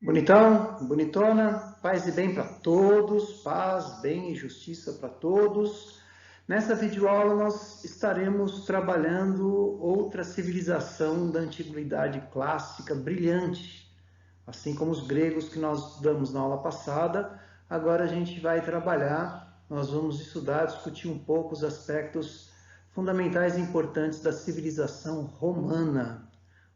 Bonitão, bonitona, paz e bem para todos, paz, bem e justiça para todos. Nessa videoaula nós estaremos trabalhando outra civilização da antiguidade clássica brilhante, assim como os gregos que nós damos na aula passada. Agora a gente vai trabalhar, nós vamos estudar, discutir um pouco os aspectos fundamentais e importantes da civilização romana,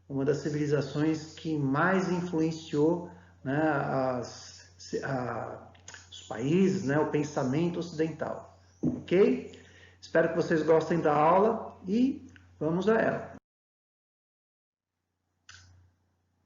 uma das civilizações que mais influenciou, né, os países, né, o pensamento ocidental. Ok? Espero que vocês gostem da aula e vamos a ela.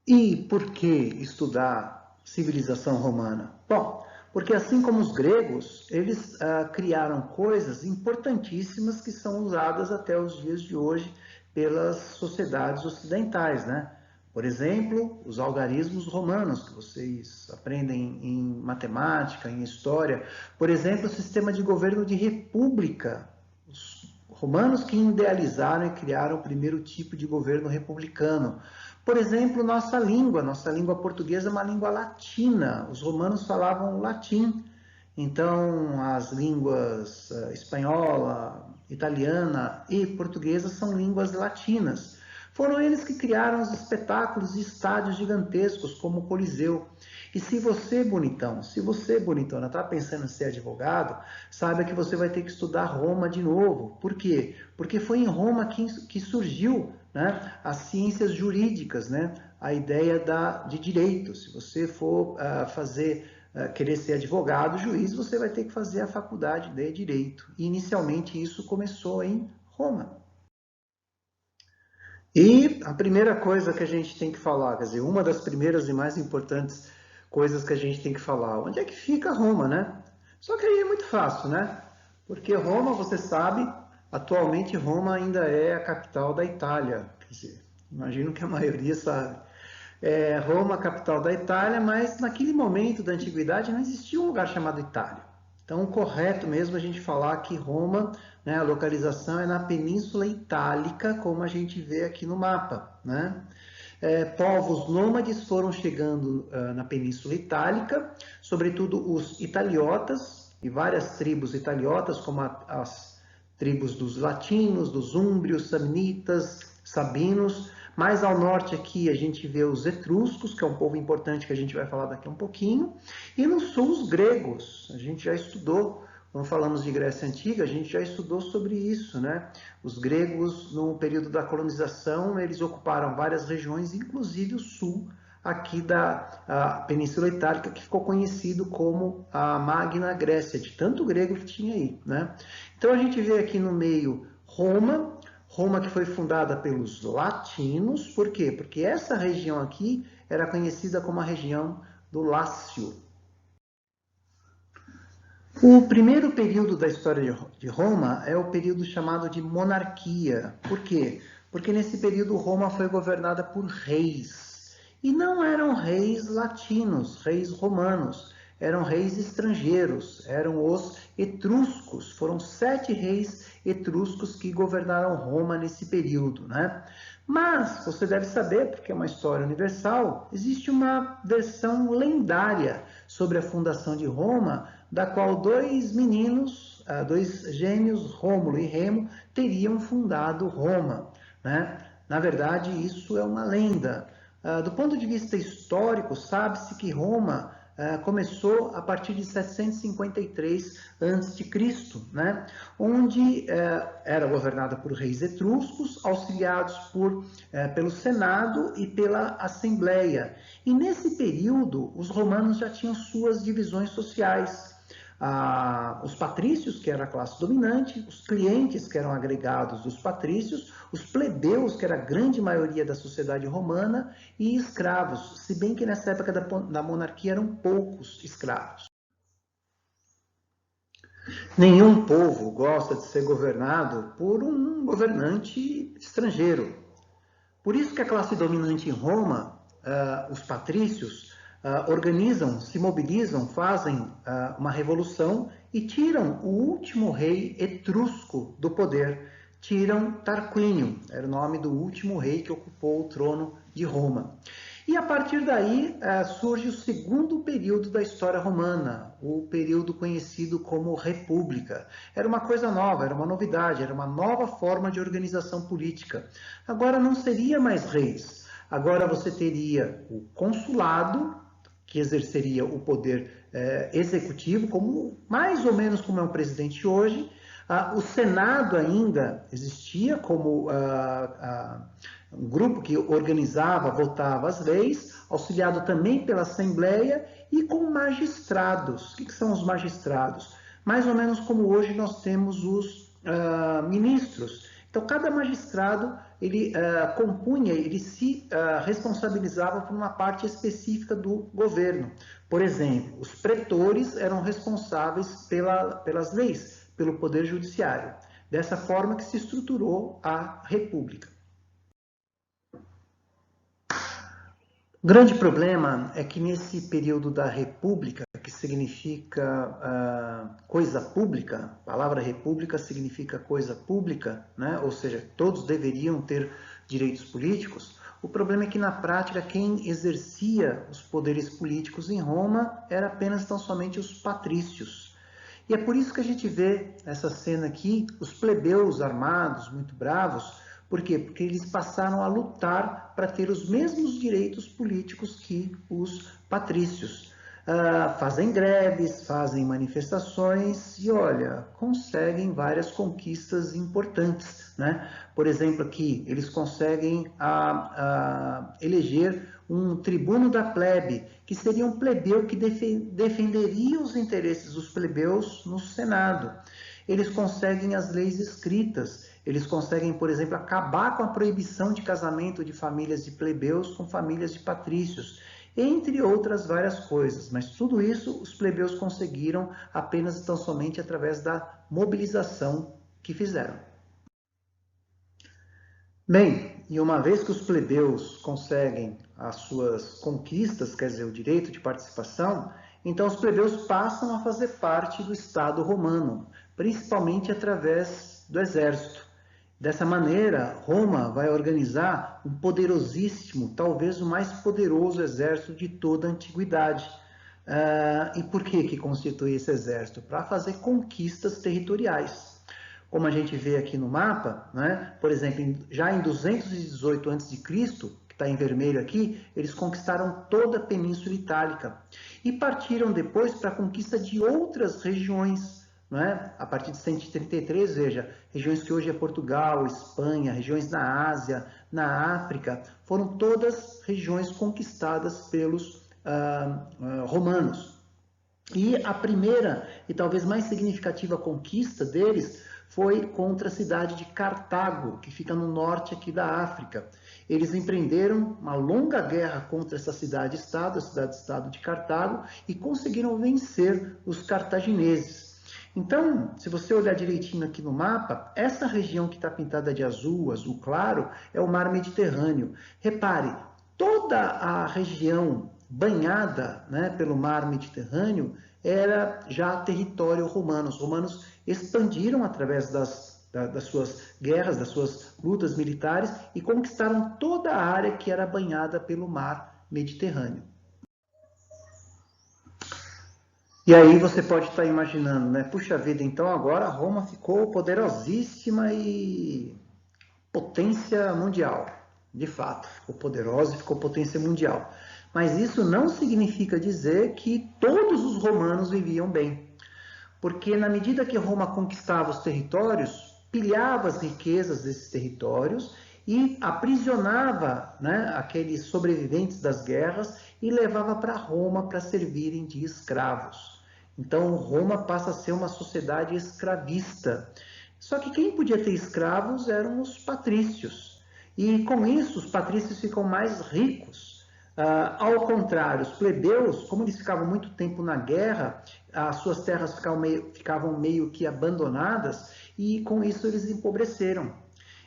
E por que estudar civilização romana? Bom, porque assim como os gregos, eles criaram coisas importantíssimas que são usadas até os dias de hoje pelas sociedades ocidentais, né? Por exemplo, os algarismos romanos, que vocês aprendem em matemática, em história. Por exemplo, o sistema de governo de república. Os romanos que idealizaram e criaram o primeiro tipo de governo republicano. Por exemplo, nossa língua portuguesa é uma língua latina. Os romanos falavam latim. Então, as línguas espanhola, italiana e portuguesa são línguas latinas. Foram eles que criaram os espetáculos e estádios gigantescos, como o Coliseu. E se você, bonitão, se você, bonitona, está pensando em ser advogado, saiba que você vai ter que estudar Roma de novo. Por quê? Porque foi em Roma que surgiu, né, as ciências jurídicas, né, a ideia de direito. Se você for querer ser advogado, juiz, você vai ter que fazer a faculdade de direito. E inicialmente isso começou em Roma. E a primeira coisa que a gente tem que falar, quer dizer, uma das primeiras e mais importantes coisas que a gente tem que falar, onde é que fica Roma, né? Só que aí é muito fácil, né? Porque Roma, você sabe, atualmente Roma ainda é a capital da Itália. Quer dizer, imagino que a maioria sabe. Roma, a capital da Itália, mas naquele momento da antiguidade não existia um lugar chamado Itália. Então, o correto mesmo é a gente falar que Roma, né, a localização é na Península Itálica, como a gente vê aqui no mapa, né? Povos nômades foram chegando na Península Itálica, sobretudo os italiotas e várias tribos italiotas, como as tribos dos latinos, dos úmbrios, samnitas, sabinos. Mais ao norte aqui a gente vê os etruscos, que é um povo importante que a gente vai falar daqui a um pouquinho. E no sul os gregos, a gente já estudou, quando falamos de Grécia Antiga, a gente já estudou sobre isso, né? Os gregos, no período da colonização, eles ocuparam várias regiões, inclusive o sul aqui da Península Itálica, que ficou conhecido como a Magna Grécia, de tanto grego que tinha aí, né? Então a gente vê aqui no meio Roma que foi fundada pelos latinos, por quê? Porque essa região aqui era conhecida como a região do Lácio. O primeiro período da história de Roma é o período chamado de monarquia. Por quê? Porque nesse período Roma foi governada por reis. E não eram reis latinos, reis romanos, eram reis estrangeiros, eram os etruscos. Foram 7 reis etruscos que governaram Roma nesse período, né? Mas você deve saber, porque é uma história universal, existe uma versão lendária sobre a fundação de Roma, da qual dois meninos, dois gêmeos, Rômulo e Remo, teriam fundado Roma, né? Na verdade, isso é uma lenda. Do ponto de vista histórico, sabe-se que Roma começou a partir de 753 a.C., né? Onde era governada por reis etruscos, auxiliados pelo Senado e pela Assembleia. E nesse período, os romanos já tinham suas divisões sociais. Os patrícios, que era a classe dominante, os clientes, que eram agregados dos patrícios, os plebeus, que era a grande maioria da sociedade romana, e escravos, se bem que nessa época da monarquia eram poucos escravos. Nenhum povo gosta de ser governado por um governante estrangeiro. Por isso que a classe dominante em Roma, os patrícios, organizam, se mobilizam, fazem uma revolução e tiram o último rei etrusco do poder. Tiram Tarquínio, era o nome do último rei que ocupou o trono de Roma. E a partir daí surge o segundo período da história romana, o período conhecido como República. Era uma coisa nova, era uma novidade, era uma nova forma de organização política. Agora não seria mais reis, agora você teria o consulado, que exerceria o poder executivo, como, mais ou menos como é o presidente hoje. O Senado ainda existia como um grupo que organizava, votava as leis, auxiliado também pela Assembleia e com magistrados. O que são os magistrados? Mais ou menos como hoje nós temos os ministros. Então, cada magistrado, ele compunha, ele se responsabilizava por uma parte específica do governo. Por exemplo, os pretores eram responsáveis pelas leis, pelo poder judiciário. Dessa forma que se estruturou a República. O grande problema é que nesse período da República, que significa coisa pública, a palavra República significa coisa pública, né? Ou seja, todos deveriam ter direitos políticos. O problema é que na prática quem exercia os poderes políticos em Roma era apenas tão somente os patrícios. E é por isso que a gente vê essa cena aqui, os plebeus armados, muito bravos. Por quê? Porque eles passaram a lutar para ter os mesmos direitos políticos que os patrícios. Fazem greves, fazem manifestações e, olha, conseguem várias conquistas importantes, né? Por exemplo, aqui, eles conseguem eleger um tribuno da plebe, que seria um plebeu que defenderia os interesses dos plebeus no Senado. Eles conseguem as leis escritas. Eles conseguem, por exemplo, acabar com a proibição de casamento de famílias de plebeus com famílias de patrícios, entre outras várias coisas. Mas tudo isso os plebeus conseguiram apenas tão somente através da mobilização que fizeram. Bem, e uma vez que os plebeus conseguem as suas conquistas, quer dizer, o direito de participação, então os plebeus passam a fazer parte do Estado romano, principalmente através do exército. Dessa maneira, Roma vai organizar um poderosíssimo, talvez o mais poderoso exército de toda a antiguidade. E por que constitui esse exército? Para fazer conquistas territoriais. Como a gente vê aqui no mapa, né? Por exemplo, já em 218 a.C., que está em vermelho aqui, eles conquistaram toda a Península Itálica e partiram depois para a conquista de outras regiões. Não é? A partir de 133, veja, regiões que hoje é Portugal, Espanha, regiões na Ásia, na África, foram todas regiões conquistadas pelos romanos. E a primeira e talvez mais significativa conquista deles foi contra a cidade de Cartago, que fica no norte aqui da África. Eles empreenderam uma longa guerra contra essa cidade-estado, a cidade-estado de Cartago, e conseguiram vencer os cartagineses. Então, se você olhar direitinho aqui no mapa, essa região que está pintada de azul, azul claro, é o mar Mediterrâneo. Repare, toda a região banhada, né, pelo mar Mediterrâneo era já território romano. Os romanos expandiram através das suas guerras, das suas lutas militares e conquistaram toda a área que era banhada pelo mar Mediterrâneo. E aí você pode estar imaginando, né? Puxa vida, então agora Roma ficou poderosíssima e potência mundial. De fato, ficou poderosa e ficou potência mundial. Mas isso não significa dizer que todos os romanos viviam bem. Porque na medida que Roma conquistava os territórios, pilhava as riquezas desses territórios e aprisionava, né, aqueles sobreviventes das guerras e levava para Roma para servirem de escravos. Então, Roma passa a ser uma sociedade escravista. Só que quem podia ter escravos eram os patrícios. E com isso, os patrícios ficam mais ricos. Ao contrário, os plebeus, como eles ficavam muito tempo na guerra, as suas terras ficavam meio que abandonadas e com isso eles empobreceram.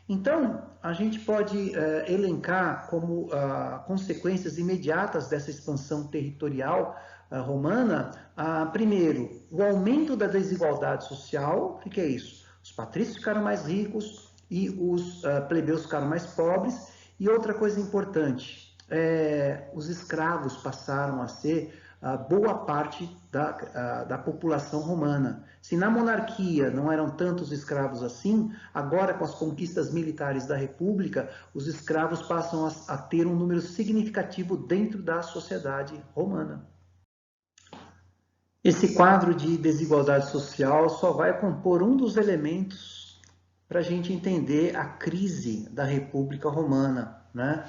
Então, a gente pode elencar como consequências imediatas dessa expansão territorial romana, primeiro, o aumento da desigualdade social. O que é isso? Os patrícios ficaram mais ricos e os plebeus ficaram mais pobres. E outra coisa importante, os escravos passaram a ser boa parte da população romana. Se na monarquia não eram tantos escravos assim, agora com as conquistas militares da República, os escravos passam a ter um número significativo dentro da sociedade romana. Esse quadro de desigualdade social só vai compor um dos elementos para a gente entender a crise da República Romana, né?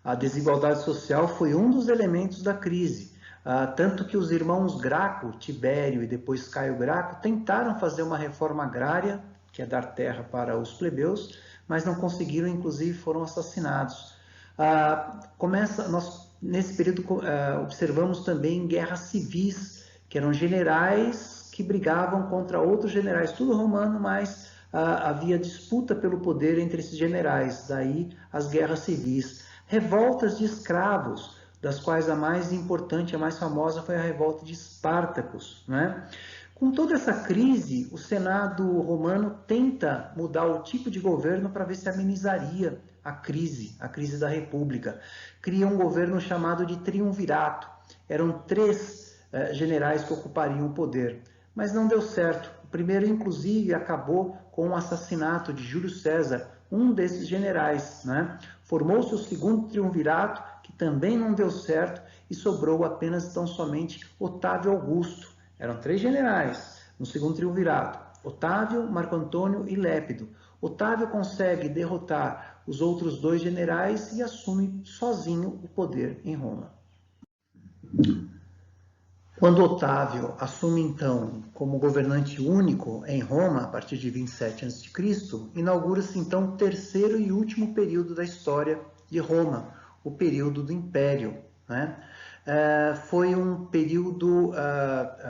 A desigualdade social foi um dos elementos da crise, tanto que os irmãos Graco, Tibério e depois Caio Graco, tentaram fazer uma reforma agrária, que é dar terra para os plebeus, mas não conseguiram, inclusive foram assassinados. Nós, nesse período, observamos também guerras civis, que eram generais que brigavam contra outros generais, tudo romano, mas havia disputa pelo poder entre esses generais, daí as guerras civis. Revoltas de escravos, das quais a mais importante, a mais famosa foi a revolta de Espartacus, né? Com toda essa crise, o Senado romano tenta mudar o tipo de governo para ver se amenizaria a crise da República. Cria um governo chamado de triunvirato. Eram 3 generais que ocupariam o poder, mas não deu certo. O primeiro, inclusive, acabou com o assassinato de Júlio César, um desses generais, né? Formou-se o segundo triunvirato, que também não deu certo, e sobrou apenas tão somente Otávio Augusto. Eram 3 generais no segundo triunvirato: Otávio, Marco Antônio e Lépido. Otávio consegue derrotar os outros 2 generais e assume sozinho o poder em Roma. Quando Otávio assume, então, como governante único em Roma, a partir de 27 a.C., inaugura-se, então, o terceiro e último período da história de Roma, o período do Império, né? Foi um período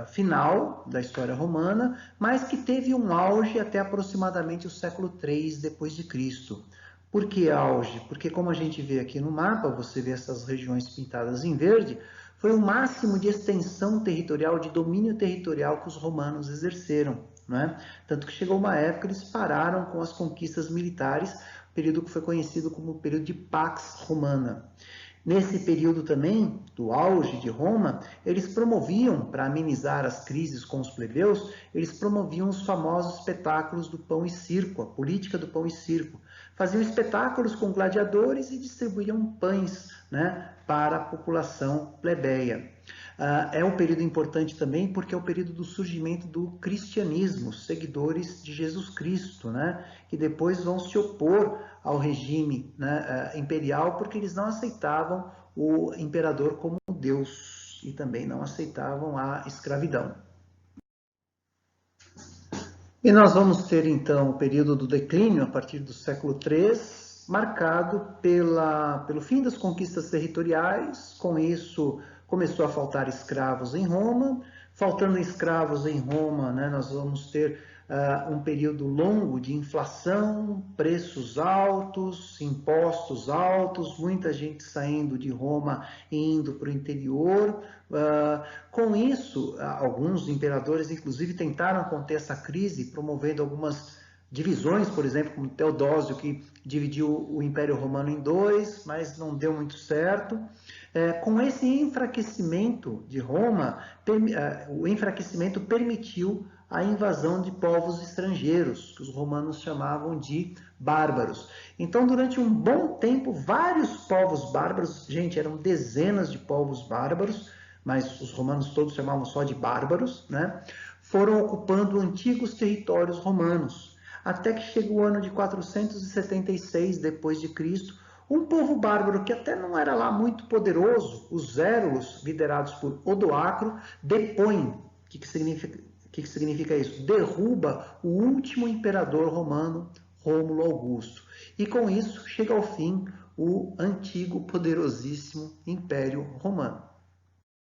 final da história romana, mas que teve um auge até aproximadamente o século III depois de Cristo. Por que auge? Porque, como a gente vê aqui no mapa, você vê essas regiões pintadas em verde, foi o máximo de extensão territorial, de domínio territorial que os romanos exerceram, né? Tanto que chegou uma época que eles pararam com as conquistas militares, período que foi conhecido como o período de Pax Romana. Nesse período também, do auge de Roma, eles promoviam, para amenizar as crises com os plebeus, eles promoviam os famosos espetáculos do pão e circo, a política do pão e circo. Faziam espetáculos com gladiadores e distribuíam pães, né, para a população plebeia. É um período importante também porque é o período do surgimento do cristianismo, seguidores de Jesus Cristo, né, que depois vão se opor ao regime, né, imperial, porque eles não aceitavam o imperador como Deus e também não aceitavam a escravidão. E nós vamos ter, então, o período do declínio, a partir do século III, marcado pelo fim das conquistas territoriais. Com isso, começou a faltar escravos em Roma. Faltando escravos em Roma, né, nós vamos ter um período longo de inflação, preços altos, impostos altos, muita gente saindo de Roma e indo para o interior. Com isso, alguns imperadores, inclusive, tentaram conter essa crise, promovendo algumas divisões, por exemplo, como Teodósio, que dividiu o Império Romano em 2, mas não deu muito certo. Com esse enfraquecimento de Roma, o enfraquecimento permitiu a invasão de povos estrangeiros, que os romanos chamavam de bárbaros. Então, durante um bom tempo, vários povos bárbaros, gente, eram dezenas de povos bárbaros, mas os romanos todos chamavam só de bárbaros, né? Foram ocupando antigos territórios romanos, até que chega o ano de 476 depois de Cristo, um povo bárbaro que até não era lá muito poderoso, os Érulos, liderados por Odoacro, depõem. O que significa isso? Derruba o último imperador romano, Rômulo Augusto. E com isso chega ao fim o antigo, poderosíssimo Império Romano.